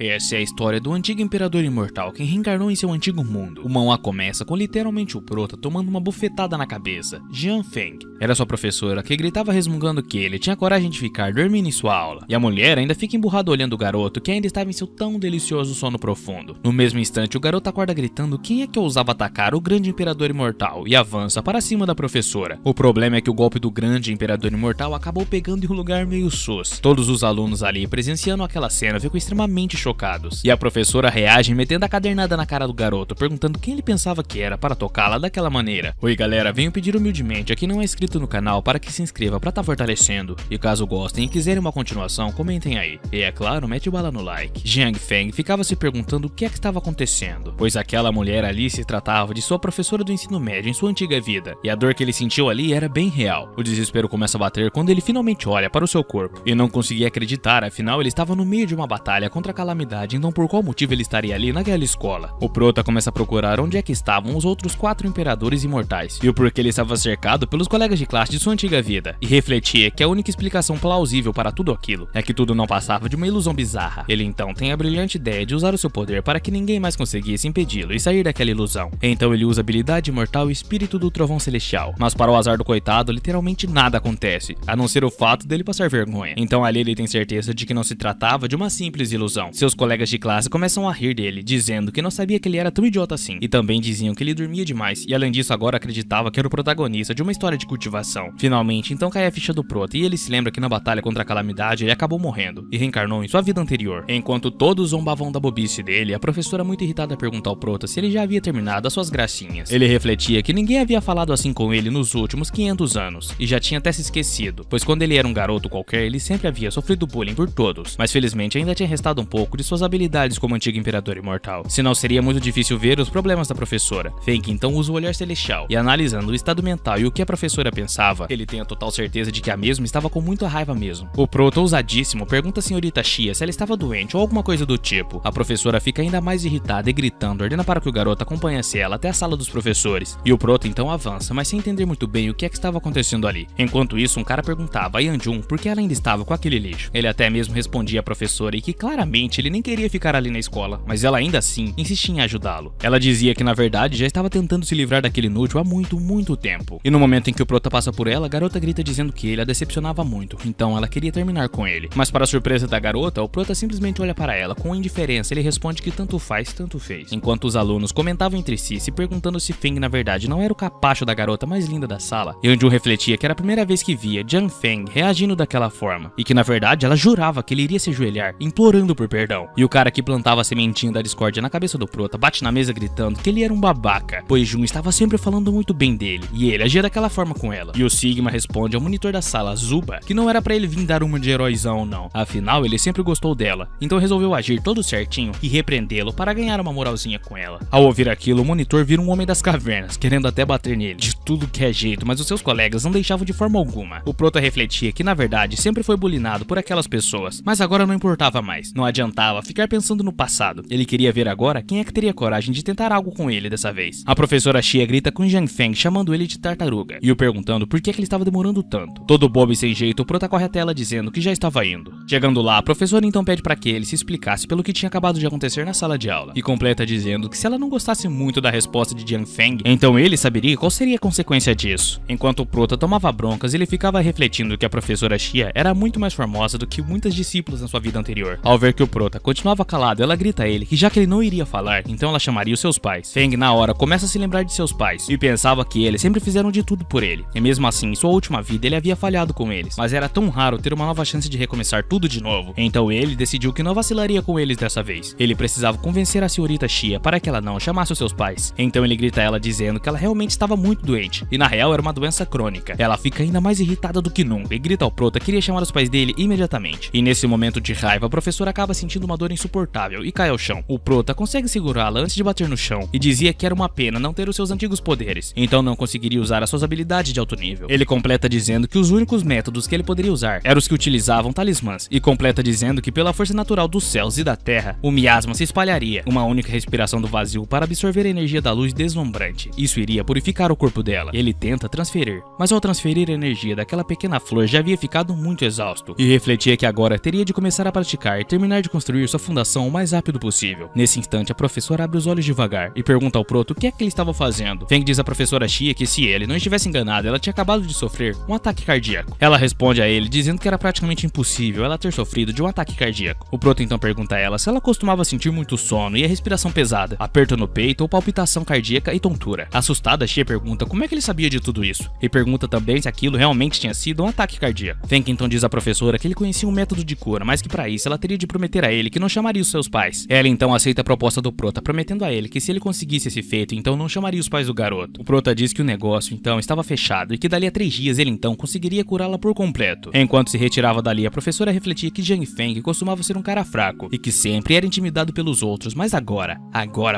Essa é a história do antigo imperador imortal que reencarnou em seu antigo mundo. O manhwa começa com literalmente o prota tomando uma bufetada na cabeça. Jian Feng era sua professora que gritava resmungando que ele tinha coragem de ficar dormindo em sua aula. E a mulher ainda fica emburrada olhando o garoto que ainda estava em seu tão delicioso sono profundo. No mesmo instante, o garoto acorda gritando quem é que ousava atacar o grande imperador imortal e avança para cima da professora. O problema é que o golpe do grande imperador imortal acabou pegando em um lugar meio sus. Todos os alunos ali presenciando aquela cena ficam extremamente chocados. E a professora reage metendo a cadernada na cara do garoto, perguntando quem ele pensava que era para tocá-la daquela maneira. Oi galera, venho pedir humildemente a quem não é inscrito no canal para que se inscreva para estar fortalecendo. E caso gostem e quiserem uma continuação, comentem aí. E é claro, mete bala no like. Jiang Feng ficava se perguntando o que é que estava acontecendo, pois aquela mulher ali se tratava de sua professora do ensino médio em sua antiga vida. E a dor que ele sentiu ali era bem real. O desespero começa a bater quando ele finalmente olha para o seu corpo. E não conseguia acreditar, afinal ele estava no meio de uma batalha contra a calamidade. Então por qual motivo ele estaria ali naquela escola? O prota começa a procurar onde é que estavam os outros 4 imperadores imortais e o porquê ele estava cercado pelos colegas de classe de sua antiga vida, e refletia que a única explicação plausível para tudo aquilo é que tudo não passava de uma ilusão bizarra. Ele então tem a brilhante ideia de usar o seu poder para que ninguém mais conseguisse impedi-lo e sair daquela ilusão. Então ele usa a habilidade imortal e espírito do trovão celestial, mas para o azar do coitado literalmente nada acontece, a não ser o fato dele passar vergonha. Então ali ele tem certeza de que não se tratava de uma simples ilusão. Seus colegas de classe começam a rir dele, dizendo que não sabia que ele era tão idiota assim, e também diziam que ele dormia demais, e além disso agora acreditava que era o protagonista de uma história de cultivação. Finalmente, então cai a ficha do prota, e ele se lembra que na batalha contra a calamidade ele acabou morrendo, e reencarnou em sua vida anterior. Enquanto todos zombavam da bobice dele, a professora muito irritada pergunta ao prota se ele já havia terminado as suas gracinhas. Ele refletia que ninguém havia falado assim com ele nos últimos 500 anos, e já tinha até se esquecido, pois quando ele era um garoto qualquer, ele sempre havia sofrido bullying por todos, mas felizmente ainda tinha restado um pouco de suas habilidades como antigo imperador imortal, senão seria muito difícil ver os problemas da professora. Feng então usa o olhar celestial e, analisando o estado mental e o que a professora pensava, ele tem a total certeza de que a mesma estava com muita raiva mesmo. O prota, ousadíssimo, pergunta a senhorita Xia se ela estava doente ou alguma coisa do tipo. A professora fica ainda mais irritada e gritando, ordena para que o garoto acompanhasse ela até a sala dos professores, e o prota então avança, mas sem entender muito bem o que é que estava acontecendo ali. Enquanto isso, um cara perguntava a Yanjun por que ela ainda estava com aquele lixo. Ele até mesmo respondia à professora e que claramente ele nem queria ficar ali na escola, mas ela ainda assim insistia em ajudá-lo. Ela dizia que na verdade já estava tentando se livrar daquele inútil há muito tempo. E no momento em que o prota passa por ela, a garota grita dizendo que ele a decepcionava muito, então ela queria terminar com ele. Mas para a surpresa da garota, o prota simplesmente olha para ela com indiferença. Ele responde que tanto faz, tanto fez. Enquanto os alunos comentavam entre si, se perguntando se Feng na verdade não era o capacho da garota mais linda da sala, Yanjun refletia que era a primeira vez que via Jian Feng reagindo daquela forma, e que na verdade ela jurava que ele iria se ajoelhar, implorando por perdão. E o cara que plantava a sementinha da discórdia na cabeça do prota bate na mesa gritando que ele era um babaca, pois Jun estava sempre falando muito bem dele, e ele agia daquela forma com ela. E o Sigma responde ao monitor da sala, Zuba, que não era pra ele vir dar uma de heróizão não, afinal ele sempre gostou dela, então resolveu agir todo certinho e repreendê-lo para ganhar uma moralzinha com ela. Ao ouvir aquilo, o monitor vira um homem das cavernas, querendo até bater nele, de tudo que é jeito, mas os seus colegas não deixavam de forma alguma. O prota refletia que na verdade sempre foi bulinado por aquelas pessoas, mas agora não importava mais, não adiantava ficar pensando no passado. Ele queria ver agora quem é que teria coragem de tentar algo com ele dessa vez. A professora Xia grita com Jiang Feng, chamando ele de tartaruga, e o perguntando por que ele estava demorando tanto. Todo bobo e sem jeito, o prota corre até ela dizendo que já estava indo. Chegando lá, a professora então pede para que ele se explicasse pelo que tinha acabado de acontecer na sala de aula, e completa dizendo que se ela não gostasse muito da resposta de Jiang Feng, então ele saberia qual seria a consequência disso. Enquanto o prota tomava broncas, ele ficava refletindo que a professora Xia era muito mais formosa do que muitas discípulas na sua vida anterior. Ao ver que o prota continuava calado, ela grita a ele que já que ele não iria falar, então ela chamaria os seus pais. Feng na hora começa a se lembrar de seus pais e pensava que eles sempre fizeram de tudo por ele, e mesmo assim em sua última vida ele havia falhado com eles, mas era tão raro ter uma nova chance de recomeçar tudo de novo, então ele decidiu que não vacilaria com eles dessa vez. Ele precisava convencer a senhorita Xia para que ela não chamasse os seus pais, então ele grita a ela dizendo que ela realmente estava muito doente, e na real era uma doença crônica. Ela fica ainda mais irritada do que nunca e grita ao prota que iria chamar os pais dele imediatamente, e nesse momento de raiva a professora acaba sentindo uma dor insuportável e cai ao chão. O prota consegue segurá-la antes de bater no chão e dizia que era uma pena não ter os seus antigos poderes, então não conseguiria usar as suas habilidades de alto nível. Ele completa dizendo que os únicos métodos que ele poderia usar eram os que utilizavam talismãs, e completa dizendo que pela força natural dos céus e da terra, o miasma se espalharia, uma única respiração do vazio para absorver a energia da luz deslumbrante. Isso iria purificar o corpo dela. Ele tenta transferir, mas ao transferir a energia daquela pequena flor já havia ficado muito exausto, e refletia que agora teria de começar a praticar e terminar de construir construir sua fundação o mais rápido possível. Nesse instante, a professora abre os olhos devagar e pergunta ao Proto o que é que ele estava fazendo. Feng diz à professora Xia que se ele não estivesse enganado, ela tinha acabado de sofrer um ataque cardíaco. Ela responde a ele dizendo que era praticamente impossível ela ter sofrido de um ataque cardíaco. O Proto então pergunta a ela se ela costumava sentir muito sono e a respiração pesada, aperto no peito ou palpitação cardíaca e tontura. Assustada, Xia pergunta como é que ele sabia de tudo isso e pergunta também se aquilo realmente tinha sido um ataque cardíaco. Feng então diz à professora que ele conhecia um método de cura, mas que para isso ela teria de prometer a ele que não chamaria os seus pais. Ela então aceita a proposta do Prota, prometendo a ele que se ele conseguisse esse feito, então não chamaria os pais do garoto. O Prota diz que o negócio então estava fechado e que dali a 3 dias ele então conseguiria curá-la por completo. Enquanto se retirava dali, a professora refletia que Jiang Feng costumava ser um cara fraco e que sempre era intimidado pelos outros, mas agora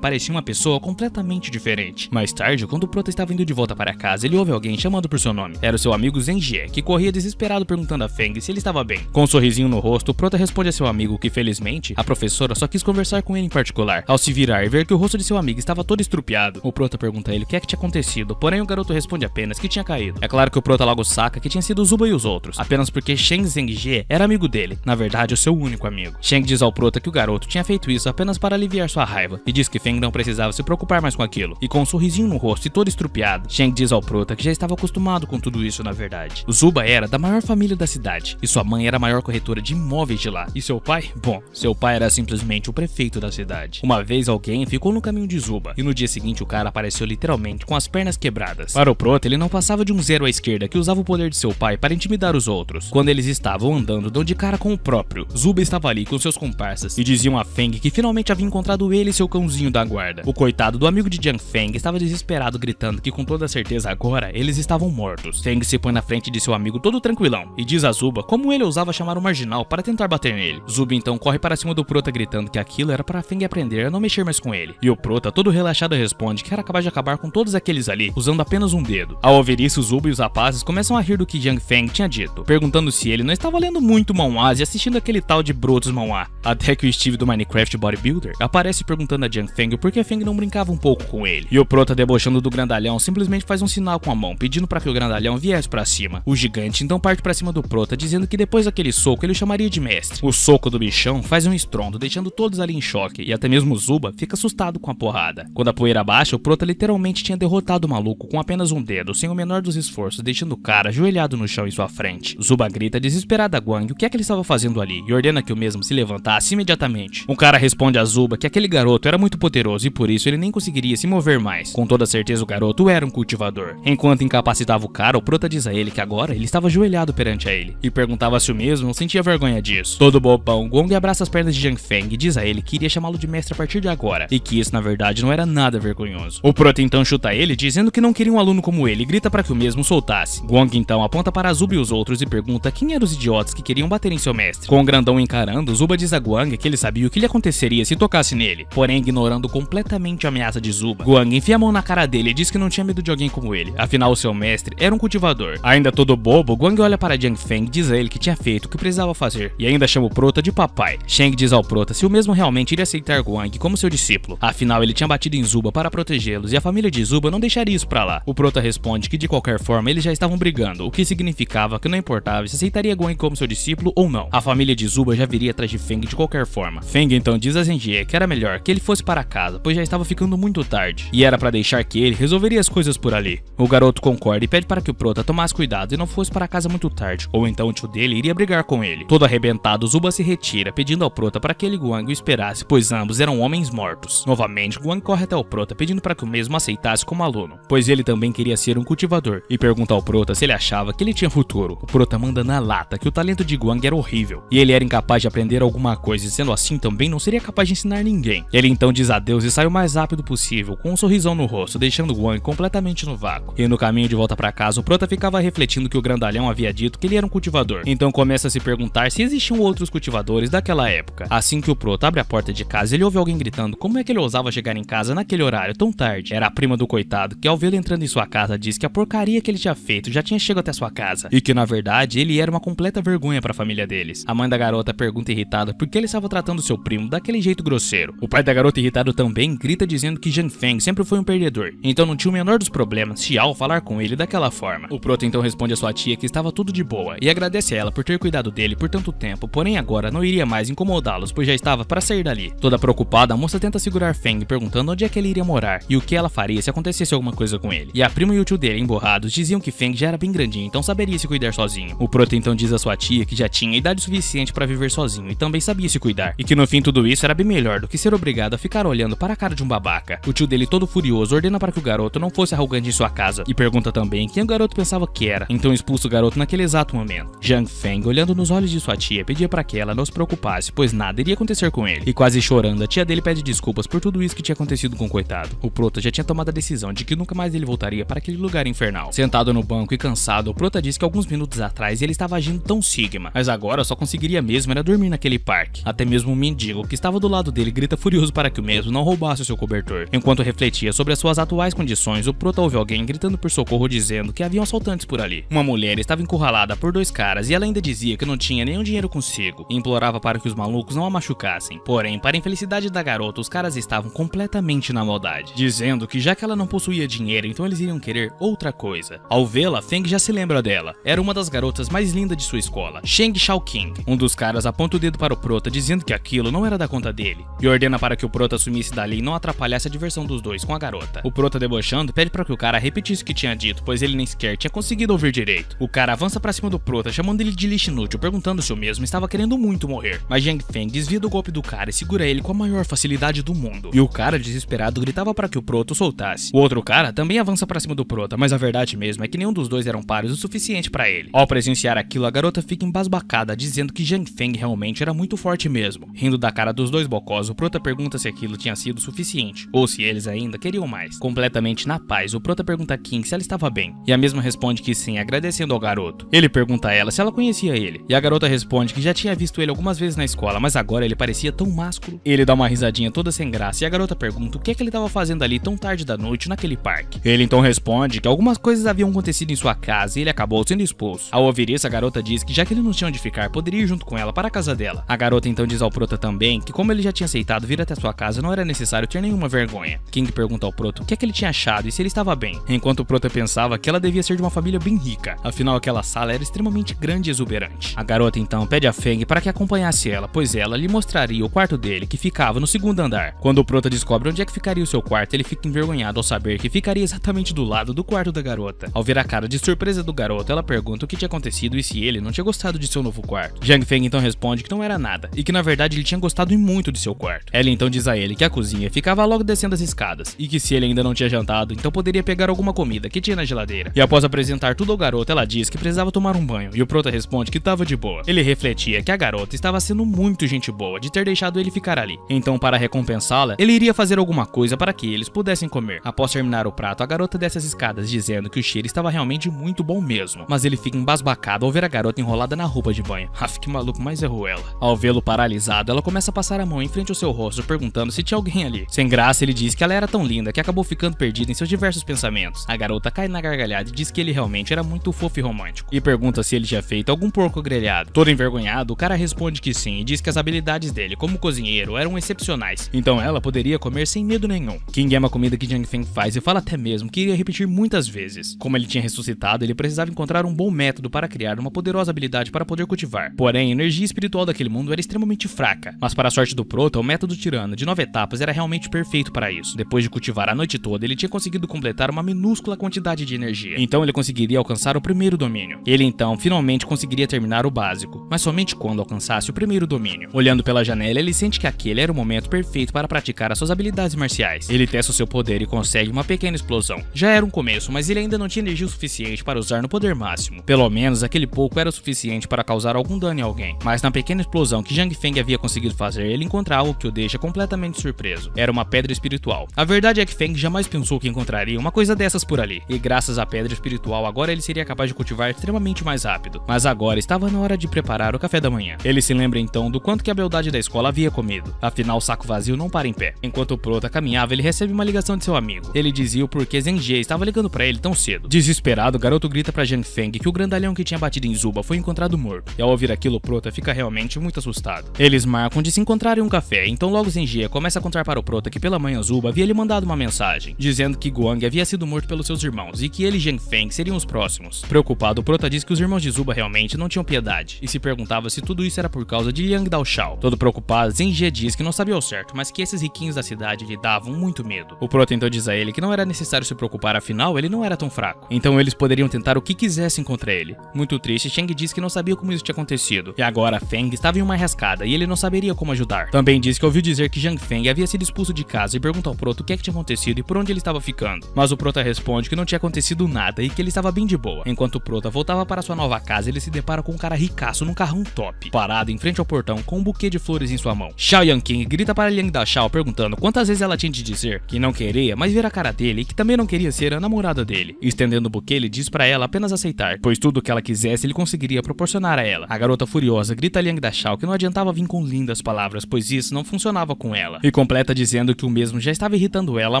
parecia uma pessoa completamente diferente. Mais tarde, quando o Prota estava indo de volta para casa, ele ouve alguém chamando por seu nome. Era o seu amigo Zheng Jie, que corria desesperado perguntando a Feng se ele estava bem. Com um sorrisinho no rosto, o Prota responde a seu amigo que, felizmente, a professora só quis conversar com ele em particular. Ao se virar e ver que o rosto de seu amigo estava todo estrupiado, o Prota pergunta a ele o que é que tinha acontecido, porém o garoto responde apenas que tinha caído. É claro que o Prota logo saca que tinha sido o Zuba e os outros, apenas porque Sheng Zhengjie era amigo dele, na verdade o seu único amigo. Sheng diz ao Prota que o garoto tinha feito isso apenas para aliviar sua raiva, e diz que Feng não precisava se preocupar mais com aquilo. E com um sorrisinho no rosto e todo estrupiado, Sheng diz ao Prota que já estava acostumado com tudo isso na verdade. O Zuba era da maior família da cidade, e sua mãe era a maior corretora de imóveis de lá. E seu pai? Bom, seu pai era simplesmente o prefeito da cidade. Uma vez alguém ficou no caminho de Zuba, e no dia seguinte o cara apareceu literalmente com as pernas quebradas. Para o Prota, ele não passava de um zero à esquerda que usava o poder de seu pai para intimidar os outros. Quando eles estavam andando, dão de cara com o próprio. Zuba estava ali com seus comparsas, e diziam a Feng que finalmente havia encontrado ele e seu cãozinho da guarda. O coitado do amigo de Jiang Feng estava desesperado, gritando que com toda certeza agora eles estavam mortos. Feng se põe na frente de seu amigo todo tranquilão, e diz a Zuba como ele ousava chamar o marginal para tentar bater nele. Zuba então corre para cima do Prota gritando que aquilo era para Feng aprender a não mexer mais com ele. E o Prota todo relaxado responde que era capaz de acabar com todos aqueles ali, usando apenas um dedo. Ao ouvir isso, Zuba e os rapazes começam a rir do que Jiang Feng tinha dito, perguntando se ele não estava lendo muito manhwas e assistindo aquele tal de Brotos manhwa. Até que o Steve do Minecraft Bodybuilder aparece perguntando a Jiang Feng por que Feng não brincava um pouco com ele. E o Prota, debochando do grandalhão, simplesmente faz um sinal com a mão, pedindo para que o grandalhão viesse para cima. O gigante então parte para cima do Prota, dizendo que depois daquele soco ele o chamaria de mestre. O soco do bichão faz um estrondo, deixando todos ali em choque, e até mesmo Zuba fica assustado com a porrada. Quando a poeira baixa, o Prota literalmente tinha derrotado o maluco com apenas um dedo, sem o menor dos esforços, deixando o cara ajoelhado no chão em sua frente. Zuba grita desesperada a Guang o que é que ele estava fazendo ali, e ordena que o mesmo se levantasse imediatamente. O cara responde a Zuba que aquele garoto era muito poderoso e por isso ele nem conseguiria se mover mais. Com toda certeza o garoto era um cultivador. Enquanto incapacitava o cara, o Prota diz a ele que agora ele estava ajoelhado perante a ele, e perguntava se o mesmo não sentia vergonha disso. Todo bobão, Guang abraça as pernas de Jiang Feng e diz a ele que iria chamá-lo de mestre a partir de agora, e que isso na verdade não era nada vergonhoso. O Prota então chuta ele, dizendo que não queria um aluno como ele, e grita para que o mesmo soltasse. Guang então aponta para Zuba e os outros e pergunta quem eram os idiotas que queriam bater em seu mestre. Com o grandão encarando, Zuba diz a Guang que ele sabia o que lhe aconteceria se tocasse nele, porém ignorando completamente a ameaça de Zuba. Guang enfia a mão na cara dele e diz que não tinha medo de alguém como ele, afinal o seu mestre era um cultivador. Ainda todo bobo, Guang olha para Jiang Feng e diz a ele que tinha feito o que precisava fazer, e ainda chama o Prota de papai. Sheng diz ao Prota se o mesmo realmente iria aceitar Guang como seu discípulo, afinal ele tinha batido em Zuba para protegê-los e a família de Zuba não deixaria isso pra lá. O Prota responde que de qualquer forma eles já estavam brigando, o que significava que não importava se aceitaria Guang como seu discípulo ou não. A família de Zuba já viria atrás de Feng de qualquer forma. Feng então diz a Zheng Jie que era melhor que ele fosse para casa, pois já estava ficando muito tarde, e era para deixar que ele resolveria as coisas por ali. O garoto concorda e pede para que o Prota tomasse cuidado e não fosse para casa muito tarde, ou então o tio dele iria brigar com ele. Todo arrebentado, Zuba se retira, pedindo ao Prota para que ele e Guang o esperasse, pois ambos eram homens mortos. Novamente, Guang corre até o Prota pedindo para que o mesmo aceitasse como aluno, pois ele também queria ser um cultivador, e pergunta ao Prota se ele achava que ele tinha futuro. O Prota manda na lata que o talento de Guang era horrível, e ele era incapaz de aprender alguma coisa, e sendo assim também não seria capaz de ensinar ninguém. Ele então diz adeus e sai o mais rápido possível, com um sorrisão no rosto, deixando Guang completamente no vácuo. E no caminho de volta para casa, o Prota ficava refletindo que o grandalhão havia dito que ele era um cultivador, então começa a se perguntar se existiam outros cultivadores daquela época. Assim que o Prota abre a porta de casa, ele ouve alguém gritando como é que ele ousava chegar em casa naquele horário tão tarde. Era a prima do coitado, que ao vê-lo entrando em sua casa diz que a porcaria que ele tinha feito já tinha chegado até sua casa, e que na verdade ele era uma completa vergonha para a família deles. A mãe da garota pergunta irritada por que ele estava tratando seu primo daquele jeito grosseiro. O pai da garota irritado também grita dizendo que Jiang Feng sempre foi um perdedor, então não tinha o menor dos problemas Xiao falar com ele daquela forma. O Prota então responde a sua tia que estava tudo de boa e agradece a ela por ter cuidado dele por tanto tempo, porém agora não iria mais incomodá-los, pois já estava para sair dali. Toda preocupada, a moça tenta segurar Feng, perguntando onde é que ele iria morar e o que ela faria se acontecesse alguma coisa com ele. E a prima e o tio dele, emborrados, diziam que Feng já era bem grandinho, então saberia se cuidar sozinho. O Prota então diz à sua tia que já tinha idade suficiente para viver sozinho e também sabia se cuidar, e que no fim tudo isso era bem melhor do que ser obrigado a ficar olhando para a cara de um babaca. O tio dele, todo furioso, ordena para que o garoto não fosse arrogante em sua casa e pergunta também quem o garoto pensava que era, então expulsa o garoto naquele exato momento. Zhang Feng, olhando nos olhos de sua tia, pedia para que ela não se preocupasse, pois nada iria acontecer com ele. E quase chorando, a tia dele pede desculpas por tudo isso que tinha acontecido com o coitado. O Prota já tinha tomado a decisão de que nunca mais ele voltaria para aquele lugar infernal. Sentado no banco e cansado, o Prota disse que alguns minutos atrás ele estava agindo tão Sigma, mas agora só conseguiria mesmo era dormir naquele parque. Até mesmo um mendigo que estava do lado dele grita furioso para que o mesmo não roubasse o seu cobertor. Enquanto refletia sobre as suas atuais condições, o Prota ouve alguém gritando por socorro, dizendo que haviam assaltantes por ali. Uma mulher estava encurralada por dois caras e ela ainda dizia que não tinha nenhum dinheiro consigo e implorava para que os malucos não a machucassem. Porém, para a infelicidade da garota, os caras estavam completamente na maldade, dizendo que já que ela não possuía dinheiro, então eles iriam querer outra coisa. Ao vê-la, Feng já se lembra dela. Era uma das garotas mais lindas de sua escola, Sheng Shaoqing. Um dos caras aponta o dedo para o Prota, dizendo que aquilo não era da conta dele, e ordena para que o Prota sumisse dali e não atrapalhasse a diversão dos dois com a garota. O Prota, debochando, pede para que o cara repetisse o que tinha dito, pois ele nem sequer tinha conseguido ouvir direito. O cara avança para cima do Prota, chamando ele de lixo inútil, perguntando se o mesmo estava querendo muito morrer. Mas Zhang Feng desvia do golpe do cara e segura ele com a maior facilidade do mundo. E o cara, desesperado, gritava para que o Prota o soltasse. O outro cara também avança para cima do Prota, mas a verdade mesmo é que nenhum dos dois eram pares o suficiente para ele. Ao presenciar aquilo, a garota fica embasbacada, dizendo que Zhang Feng realmente era muito forte mesmo. Rindo da cara dos dois bocós, o Prota pergunta se aquilo tinha sido suficiente, ou se eles ainda queriam mais. Completamente na paz, o Prota pergunta a King se ela estava bem, e a mesma responde que sim, agradecendo ao garoto. Ele pergunta a ela se ela conhecia ele, e a garota responde que já tinha visto ele algumas vezes na escola, mas agora ele parecia tão másculo. Ele dá uma risadinha toda sem graça, e a garota pergunta o que é que ele estava fazendo ali tão tarde da noite naquele parque. Ele então responde que algumas coisas haviam acontecido em sua casa e ele acabou sendo expulso. Ao ouvir isso, a garota diz que já que ele não tinha onde ficar, poderia ir junto com ela para a casa dela. A garota então diz ao Prota também que como ele já tinha aceitado vir até sua casa, não era necessário ter nenhuma vergonha. King pergunta ao Prota o que é que ele tinha achado e se ele estava bem, enquanto o Prota pensava que ela devia ser de uma família bem rica, afinal aquela sala era extremamente grande e exuberante. A garota então pede a Feng para que acompanhasse ela, pois ela lhe mostraria o quarto dele, que ficava no segundo andar. Quando o Prota descobre onde é que ficaria o seu quarto, ele fica envergonhado ao saber que ficaria exatamente do lado do quarto da garota. Ao ver a cara de surpresa do garoto, ela pergunta o que tinha acontecido e se ele não tinha gostado de seu novo quarto. Zhang Feng então responde que não era nada, e que na verdade ele tinha gostado muito de seu quarto. Ela então diz a ele que a cozinha ficava logo descendo as escadas, e que se ele ainda não tinha jantado, então poderia pegar alguma comida que tinha na geladeira. E após apresentar tudo ao garoto, ela diz que precisava tomar um banho, e o Prota responde que estava de boa. Ele refletia que a garota estava sendo muito gente boa de ter deixado ele ficar ali. Então, para recompensá-la, ele iria fazer alguma coisa para que eles pudessem comer. Após terminar o prato, a garota desce as escadas, dizendo que o cheiro estava realmente muito bom mesmo. Mas ele fica embasbacado ao ver a garota enrolada na roupa de banho. Aff, que maluco mais errou ela. Ao vê-lo paralisado, ela começa a passar a mão em frente ao seu rosto, perguntando se tinha alguém ali. Sem graça, ele diz que ela era tão linda que acabou ficando perdida em seus diversos pensamentos. A garota cai na gargalhada e diz que ele realmente era muito fofo e romântico, e pergunta se ele tinha feito algum porco grelhado. Todo envergonhado, o cara responde que sim, e diz que as habilidades dele como cozinheiro eram excepcionais, então ela poderia comer sem medo nenhum. King ama a comida que Zhang Feng faz e fala até mesmo que iria repetir muitas vezes. Como ele tinha ressuscitado, ele precisava encontrar um bom método para criar uma poderosa habilidade para poder cultivar. Porém, a energia espiritual daquele mundo era extremamente fraca, mas para a sorte do Prota, o método Tirano de 9 etapas era realmente perfeito para isso. Depois de cultivar a noite toda, ele tinha conseguido completar uma minúscula quantidade de energia, então ele conseguiria alcançar o primeiro domínio. Ele então finalmente conseguiria terminar o básico, mas somente quando alcançasse o primeiro domínio. Olhando pela janela, ele sente que aquele era o momento perfeito para praticar as suas habilidades marciais. Ele testa o seu poder e consegue uma pequena explosão. Já era um começo, mas ele ainda não tinha energia o suficiente para usar no poder máximo. Pelo menos aquele pouco era o suficiente para causar algum dano em alguém. Mas na pequena explosão que Zhang Feng havia conseguido fazer, ele encontra algo que o deixa completamente surpreso. Era uma pedra espiritual. A verdade é que Feng jamais pensou que encontraria uma coisa dessas por ali, e graças à pedra espiritual agora ele seria capaz de cultivar extremamente mais rápido. Mas agora estava na hora de preparar o café da manhã. Ele se lembra então do quanto que a beldade da escola havia comido. Afinal, o saco vazio não para em pé. Enquanto o Prota caminhava, ele recebe uma ligação de seu amigo. Ele dizia o porquê Zheng Jie estava ligando para ele tão cedo. Desesperado, o garoto grita para Zhang Feng que o grandalhão que tinha batido em Zuba foi encontrado morto. E ao ouvir aquilo, o Prota fica realmente muito assustado. Eles marcam de se encontrarem um café, então logo Zheng Jie começa a contar para o Prota que pela manhã Zuba havia lhe mandado uma mensagem, dizendo que Guang havia sido morto pelos seus irmãos e que ele e Zhang Feng seriam os próximos. Preocupado, o Prota diz que os irmãos de Zuba realmente não tinham piedade, e se perguntava se tudo isso era por causa de Liang Daoshao. Todo preocupado, Zenjie diz que não sabia ao certo, mas que esses riquinhos da cidade lhe davam muito medo. O Prota então diz a ele que não era necessário se preocupar, afinal ele não era tão fraco. Então eles poderiam tentar o que quisessem contra ele. Muito triste, Shang diz que não sabia como isso tinha acontecido. E agora Feng estava em uma enrascada e ele não saberia como ajudar. Também diz que ouviu dizer que Zhang Feng havia sido expulso de casa e pergunta ao Prota o que é que tinha acontecido e por onde ele estava ficando. Mas o Prota responde que não tinha acontecido nada e que ele estava bem de boa. Enquanto o Prota voltava para sua nova casa, ele se depara com um cara ricaço num carrão top, parado em frente ao portão com um buquê de flores em sua mão. Xiao Yanqing grita para Liang Daoshao perguntando quantas vezes ela tinha de dizer que não queria, mas ver a cara dele e que também não queria ser a namorada dele. Estendendo o buquê, ele diz para ela apenas aceitar, pois tudo o que ela quisesse ele conseguiria proporcionar a ela. A garota furiosa grita a Liang Daoshao que não adiantava vir com lindas palavras, pois isso não funcionava com ela, e completa dizendo que o mesmo já estava irritando ela há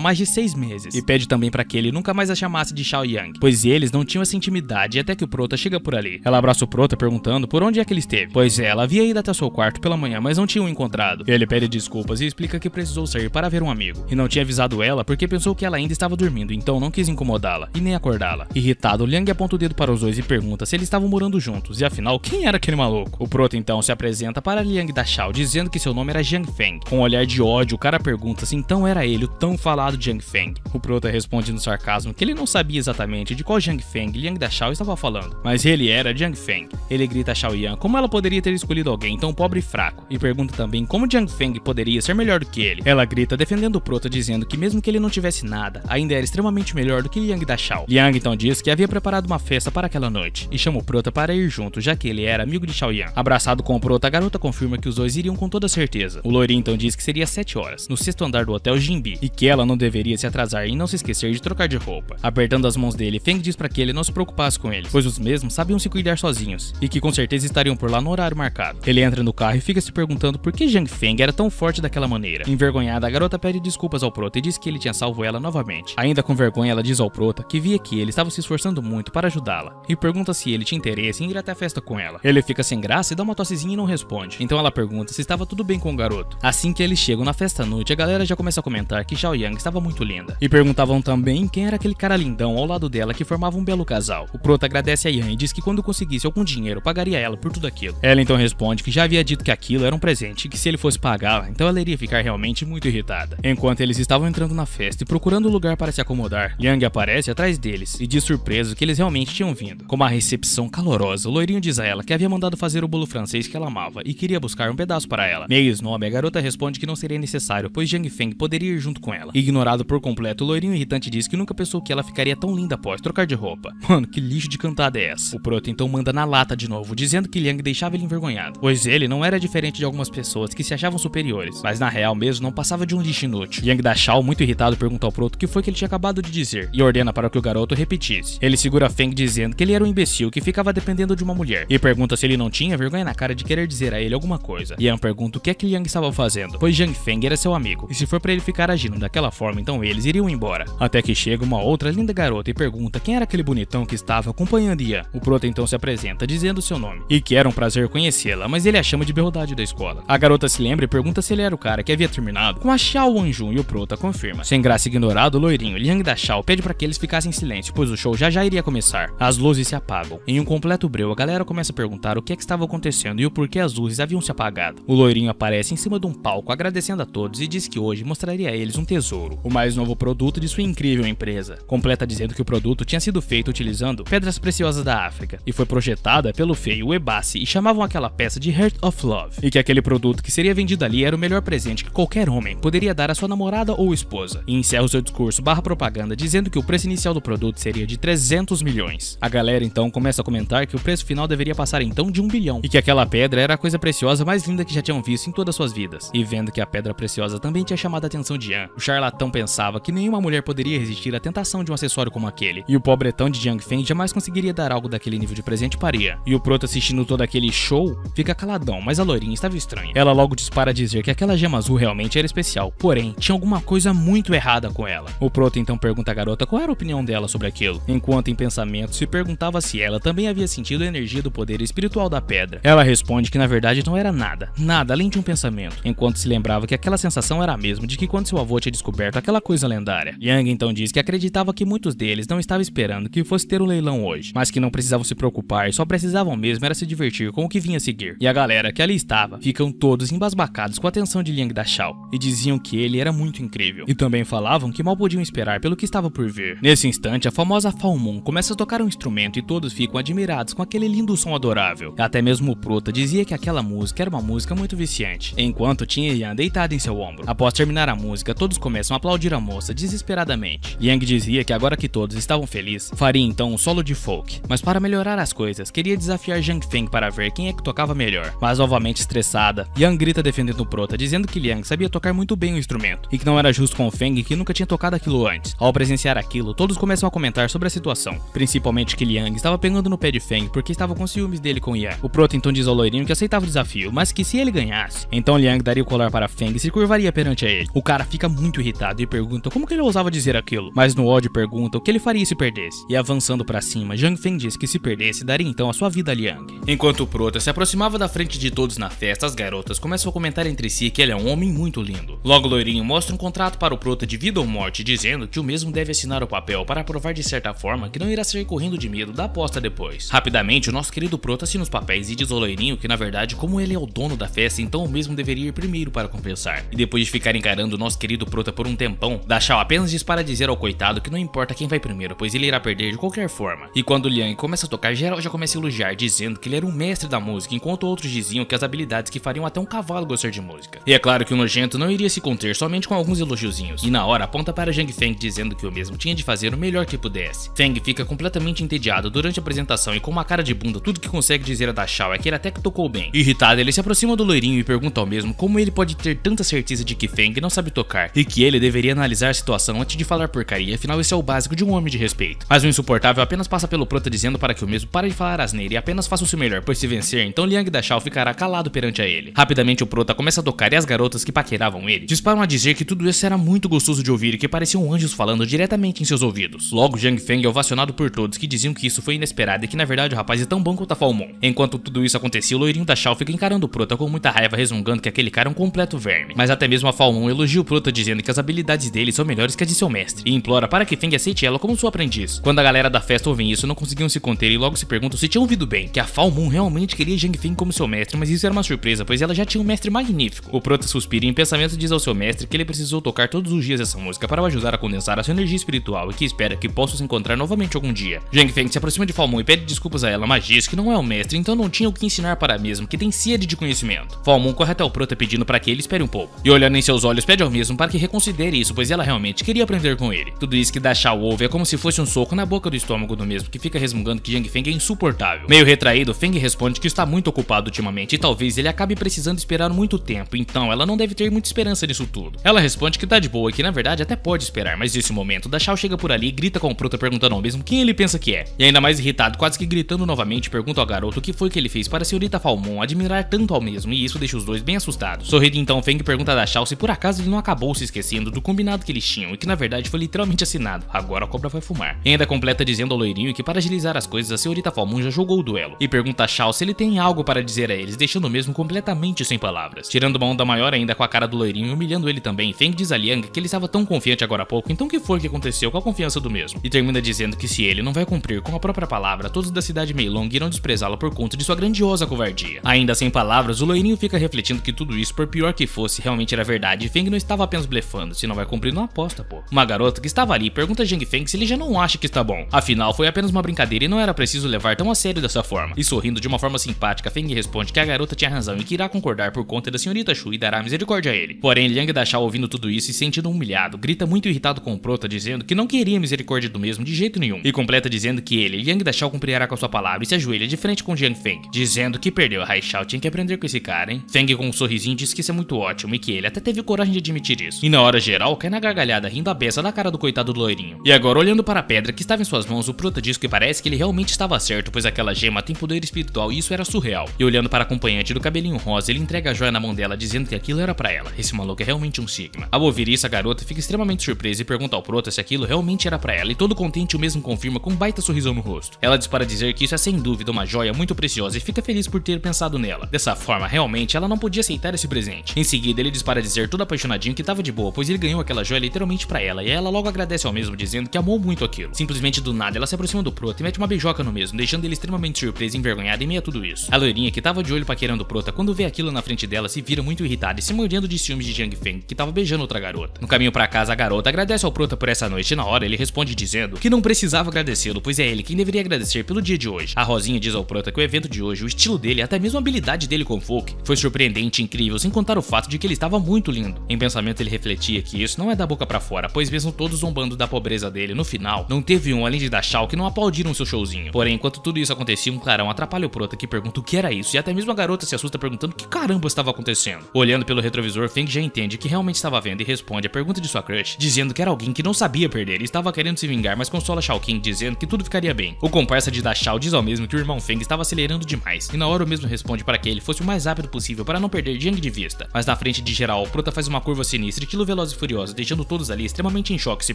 mais de 6 meses, e pede também para que ele nunca mais a chamasse de Xiao Yang, pois eles não tinham essa intimidade até que o Prota chega por ali. Ela abraça o Prota perguntando por onde é que ele esteve, pois ela havia ido até seu quarto pela manhã, mas não tinha o encontrado. Ele pede desculpas e explica que precisou sair para ver um amigo, e não tinha avisado ela porque pensou que ela ainda estava dormindo, então não quis incomodá-la e nem acordá-la. Irritado, Liang aponta o dedo para os dois e pergunta se eles estavam morando juntos, e afinal, quem era aquele maluco? O Prota então se apresenta para Liang Daoshao, dizendo que seu nome era Zhang Feng. Com um olhar de ódio, o cara pergunta se então era ele o tão falado Zhang Feng. O Prota responde no sarcasmo que ele não sabia exatamente de qual Zhang Feng Liang Daoshao estava falando, mas ele era Zhang Feng. Ele grita a Xiao Yan como ela poderia ter escolhido alguém tão pobre e fraco, e pergunta também como Zhang Feng poderia ser melhor do que ele. Ela grita defendendo o Prota, dizendo que mesmo que ele não tivesse nada, ainda era extremamente melhor do que Liang Daoshao. Liang então diz que havia preparado uma festa para aquela noite, e chama o Prota para ir junto, já que ele era amigo de Xiao Yan. Abraçado com o Prota, a garota confirma que os dois iriam com toda certeza. O loirinho então diz que seria 7 horas, no 6º andar do Hotel Jinbi, e que ela não deveria se atrasar e não se esquecer de trocar de roupa. Apertando as mãos dele, Feng diz para que ele não se preocupasse com eles, pois os mesmos sabiam se cuidar sozinhos, e que com certeza estariam por lá no horário marcado. Ele entra no carro e fica se perguntando por que Zhang Feng era tão forte daquela maneira. Envergonhada, a garota pede desculpas ao Prota e diz que ele tinha salvo ela novamente. Ainda com vergonha, ela diz ao Prota que via que ele estava se esforçando muito para ajudá-la, e pergunta se ele tinha interesse em ir até a festa com ela. Ele fica sem graça e dá uma tossezinha e não responde. Então ela pergunta se estava tudo bem com o garoto. Assim que eles chegam na festa à noite, a galera já começa a comentar que Xiao Yang estava muito linda, e perguntavam também quem era aquele cara lindão ao lado dela que formava um belo casal. O Prota agradece a Yan e diz que quando conseguisse algum dinheiro, pagaria ela por tudo aquilo. Ela então responde que já havia dito que aquilo era um presente e que se ele fosse pagar, então ela iria ficar realmente muito irritada. Enquanto eles estavam entrando na festa e procurando um lugar para se acomodar, Yang aparece atrás deles e diz surpreso que eles realmente tinham vindo. Com uma recepção calorosa, o loirinho diz a ela que havia mandado fazer o bolo francês que ela amava e queria buscar um pedaço para ela. Meio snob, a garota responde que não seria necessário, pois Zhang Feng poderia ir junto com ela. Ignorado por completo, o loirinho irritante diz que nunca pensou que ela ficaria tão linda após trocar de roupa. Mano, que lixo de cantada é essa? O Prota então manda na lata de novo, dizendo que Liang deixava ele envergonhado, pois ele não era diferente de algumas pessoas que se achavam superiores, mas na real mesmo não passava de um lixo inútil. Liang Daoshao, muito irritado, pergunta ao Prota o que foi que ele tinha acabado de dizer e ordena para que o garoto repetisse. Ele segura Feng dizendo que ele era um imbecil que ficava dependendo de uma mulher, e pergunta se ele não tinha vergonha na cara de querer dizer a ele alguma coisa. Yan pergunta o que é que Liang estava fazendo, pois Zhang Feng era seu amigo, e se for para ele ficar agindo daquela forma, então eles iriam embora. Até que chega uma outra linda garota e pergunta quem era aquele bonitão que estava acompanhando Yan. O Prota então se apresenta dizendo seu nome, e que era um prazer conhecê-la, mas ele a chama de beldade da escola. A garota se lembra e pergunta se ele era o cara que havia terminado com a Xiao Wanjun, e o Prota confirma. Sem graça ignorado, o loirinho Liang Daoshao pede para que eles ficassem em silêncio, pois o show já iria começar. As luzes se apagam. Em um completo breu, a galera começa a perguntar o que é que estava acontecendo e o porquê as luzes haviam se apagado. O loirinho aparece em cima de um palco agradecendo a todos e diz que hoje mostraria a eles um tesouro, o mais novo produto de sua incrível empresa. Completa dizendo que o produto tinha sido feito utilizando pedras preciosas da África e foi projetada pelo feio Ebassi, e chamavam aquela peça de Heart of Love, e que aquele produto que seria vendido ali era o melhor presente que qualquer homem poderia dar a sua namorada ou esposa. E encerra o seu discurso barra propaganda dizendo que o preço inicial do produto seria de 300 milhões. A galera então começa a comentar que o preço final deveria passar então de 1 bilhão, e que aquela pedra era a coisa preciosa mais linda que já tinham visto em todas suas vidas. E vendo que a pedra preciosa também tinha chamado a atenção de Yan, o charlatão pensava que nenhuma mulher poderia resistir à tentação de um acessório como aquele, e o pobretão de Zhang Feng jamais conseguiria dar algo daquele nível de presente para Yan. E o Prota, assistindo todo aquele show, fica caladão, mas a loirinha estava estranha. Ela logo dispara a dizer que aquela gema azul realmente era especial, porém tinha alguma coisa muito errada com ela. O Prota então pergunta à garota qual era a opinião dela sobre aquilo, enquanto em pensamento se perguntava se ela também havia sentido a energia do poder espiritual da pedra. Ela responde que na verdade não era nada além de um pensamento, enquanto se lembrava que aquela sensação era a mesma de que quando seu avô tinha descoberto aquela coisa lendária. Yang então diz que acreditava que muitos deles não estavam esperando que fosse ter um leilão hoje, mas que não precisavam se preocupar e só precisavam mesmo era se divertir com o que vinha a seguir. E a galera galera que ali estava ficam todos embasbacados com a atenção de Liang Dashao e diziam que ele era muito incrível. E também falavam que mal podiam esperar pelo que estava por vir. Nesse instante, a famosa Falmon começa a tocar um instrumento e todos ficam admirados com aquele lindo som adorável. Até mesmo o Prota dizia que aquela música era uma música muito viciante, enquanto tinha Yang deitada em seu ombro. Após terminar a música, todos começam a aplaudir a moça desesperadamente. Yang dizia que agora que todos estavam felizes, faria então um solo de folk, mas para melhorar as coisas, queria desafiar Zhang Feng para ver quem é que tocava melhor. Mas novamente estressada, Yang grita defendendo o Prota, dizendo que Liang sabia tocar muito bem o instrumento, e que não era justo com o Feng, que nunca tinha tocado aquilo antes. Ao presenciar aquilo, todos começam a comentar sobre a situação, principalmente que Liang estava pegando no pé de Feng porque estava com ciúmes dele com Yang. O Prota então diz ao loirinho que aceitava o desafio, mas que se ele ganhasse, então Liang daria o colar para Feng e se curvaria perante a ele. O cara fica muito irritado e pergunta como que ele ousava dizer aquilo, mas no ódio pergunta o que ele faria se perdesse. E avançando para cima, Zhang Feng diz que se perdesse, daria então a sua vida a Liang. Enquanto o Prota se aproximava da frente de todos na festa, as garotas começam a comentar entre si que ele é um homem muito lindo. Logo o loirinho mostra um contrato para o Prota de vida ou morte, dizendo que o mesmo deve assinar o papel para provar de certa forma que não irá sair correndo de medo da aposta depois. Rapidamente, o nosso querido Prota assina os papéis e diz ao loirinho que na verdade, como ele é o dono da festa, então o mesmo deveria ir primeiro para compensar. E depois de ficar encarando o nosso querido Prota por um tempão, Dashao apenas diz para dizer ao coitado que não importa quem vai primeiro, pois ele irá perder de qualquer forma. E quando Liang começa a tocar, geral já começa a elogiar, dizendo que ele era um mestre da música, enquanto outros diziam que as habilidades que fariam até um cavalo gostar de música. E é claro que o nojento não iria se conter somente com alguns elogiozinhos, e na hora aponta para Zhang Feng dizendo que o mesmo tinha de fazer o melhor que pudesse. Feng fica completamente entediado durante a apresentação e com uma cara de bunda tudo que consegue dizer a Dashao é que ele até que tocou bem. Irritado, ele se aproxima do loirinho e pergunta ao mesmo como ele pode ter tanta certeza de que Feng não sabe tocar e que ele deveria analisar a situação antes de falar porcaria, afinal esse é o básico de um homem de respeito. Mas o insuportável apenas passa pelo Prota dizendo para que o mesmo pare de falar asneira e apenas faça o seu melhor, pois se vencer, então Liang Dashao ficará calado perante a ele. Rapidamente o Prota começa a tocar e as garotas que paqueravam ele disparam a dizer que tudo isso era muito gostoso de ouvir e que pareciam anjos falando diretamente em seus ouvidos. Logo Zhang Feng é ovacionado por todos que diziam que isso foi inesperado e que na verdade o rapaz é tão bom quanto a Falmon. Enquanto tudo isso acontecia, o loirinho Dashao fica encarando o Prota com muita raiva, resmungando que aquele cara é um completo verme. Mas até mesmo a Falmon elogia o Prota dizendo que as habilidades dele são melhores que as de seu mestre e implora para que Feng aceite ela como sua aprendiz. Quando a galera da festa ouvem isso, não conseguiam se conter e logo se perguntam se tinham ouvido bem, que a Falmon realmente queria Zhang Feng como seu mestre, mas isso era uma surpresa, pois ela já tinha um mestre magnífico. O Prota suspira e em pensamento diz ao seu mestre que ele precisou tocar todos os dias essa música para o ajudar a condensar a sua energia espiritual e que espera que possam se encontrar novamente algum dia. Zhang Feng se aproxima de Falmon e pede desculpas a ela, mas diz que não é o mestre, então não tinha o que ensinar para mesmo, que tem sede de conhecimento. Falmon corre até o Prota pedindo para que ele espere um pouco, e olhando em seus olhos pede ao mesmo para que reconsidere isso, pois ela realmente queria aprender com ele. Tudo isso que Dashao ouve é como se fosse um soco na boca do estômago do mesmo, que fica resmungando que Zhang Feng é insuportável. Meio retraído, Feng responde que está muito ocupado ultimamente e talvez ele acabe precisando esperar muito tempo, então ela não deve ter muita esperança nisso tudo. Ela responde que tá de boa e que na verdade até pode esperar, mas nesse momento Dashao chega por ali e grita com o Prota perguntando ao mesmo quem ele pensa que é. E ainda mais irritado, quase que gritando novamente, pergunta ao garoto o que foi que ele fez para a senhorita Falmon admirar tanto ao mesmo, e isso deixa os dois bem assustados. Sorrindo então, Feng pergunta a Dashao se por acaso ele não acabou se esquecendo do combinado que eles tinham e que na verdade foi literalmente assinado. Agora a cobra vai fumar. E ainda completa dizendo ao loirinho que para agilizar as coisas a senhorita Falmon já jogou o duelo e pergunta a Shao se ele tem algo para dizer a eles, deixando o mesmo completamente sem palavras. Tirando uma onda maior ainda com a cara do loirinho e humilhando ele também, Feng diz a Liang que ele estava tão confiante agora há pouco, então o que foi que aconteceu com a confiança do mesmo? E termina dizendo que se ele não vai cumprir com a própria palavra, todos da cidade Meilong irão desprezá-lo por conta de sua grandiosa covardia. Ainda sem palavras, o loirinho fica refletindo que tudo isso, por pior que fosse, realmente era verdade e Feng não estava apenas blefando, se não vai cumprir não aposta, pô. Uma garota que estava ali pergunta a Zhang Feng se ele já não acha que está bom. Afinal, foi apenas uma brincadeira e não era preciso levar tão a sério dessa forma. E sorrindo de uma forma simpática, Feng responde que a garota tinha razão e que irá concordar por conta da senhorita Shu e dará misericórdia a ele. Porém, Liang Dashao ouvindo tudo isso e se sentindo humilhado, grita muito irritado com o Prota dizendo que não queria misericórdia do mesmo de jeito nenhum. E completa dizendo que ele, Liang Dashao, cumprirá com a sua palavra e se ajoelha de frente com Zhang Feng, dizendo que perdeu a Haishao, tinha que aprender com esse cara, hein? Feng com um sorrisinho diz que isso é muito ótimo e que ele até teve coragem de admitir isso. E na hora geral, cai na gargalhada rindo a beça da cara do coitado do loirinho. E agora, olhando para a pedra que estava em suas mãos, o Prota diz que parece que ele realmente estava certo, pois aquela gema tem poder espiritual e isso era surreal. E olhando para a acompanhante do cabelinho rosa, ele entrega a joia na mão dela, dizendo que aquilo era pra ela. Esse maluco é realmente um sigma. Ao ouvir isso, a garota fica extremamente surpresa e pergunta ao Prota se aquilo realmente era pra ela, e todo contente o mesmo confirma com um baita sorrisão no rosto. Ela diz para dizer que isso é sem dúvida uma joia muito preciosa e fica feliz por ter pensado nela. Dessa forma, realmente, ela não podia aceitar esse presente. Em seguida, ele diz para dizer todo apaixonadinho que tava de boa, pois ele ganhou aquela joia literalmente pra ela, e ela logo agradece ao mesmo, dizendo que amou muito aquilo. Simplesmente do nada, ela se aproxima do Prota e mete uma beijoca no mesmo, deixando ele extremamente surpreso e envergonhado em meio a tudo isso. A loirinha, que tava tava de olho paquerando o prota, quando vê aquilo na frente dela, se vira muito irritada e se mordendo de ciúmes de Jiang Feng, que tava beijando outra garota. No caminho pra casa, a garota agradece ao prota por essa noite e na hora ele responde dizendo que não precisava agradecê-lo, pois é ele quem deveria agradecer pelo dia de hoje. A Rosinha diz ao prota que o evento de hoje, o estilo dele e até mesmo a habilidade dele com folk foi surpreendente e incrível, sem contar o fato de que ele estava muito lindo. Em pensamento ele refletia que isso não é da boca pra fora, pois mesmo todos zombando da pobreza dele, no final, não teve um além de Dachau que não aplaudiram seu showzinho. Porém, enquanto tudo isso acontecia, um clarão atrapalha o prota que pergunta o que era isso, e até mesmo a garota se assusta perguntando o que caramba estava acontecendo. Olhando pelo retrovisor, Feng já entende que realmente estava vendo e responde a pergunta de sua crush, dizendo que era alguém que não sabia perder e estava querendo se vingar, mas consola Shao King dizendo que tudo ficaria bem. O comparsa de Dachau diz ao mesmo que o irmão Feng estava acelerando demais, e na hora o mesmo responde para que ele fosse o mais rápido possível para não perder Jiang de vista. Mas na frente de geral, o prota faz uma curva sinistra e estilo veloz e furiosa, deixando todos ali extremamente em choque, se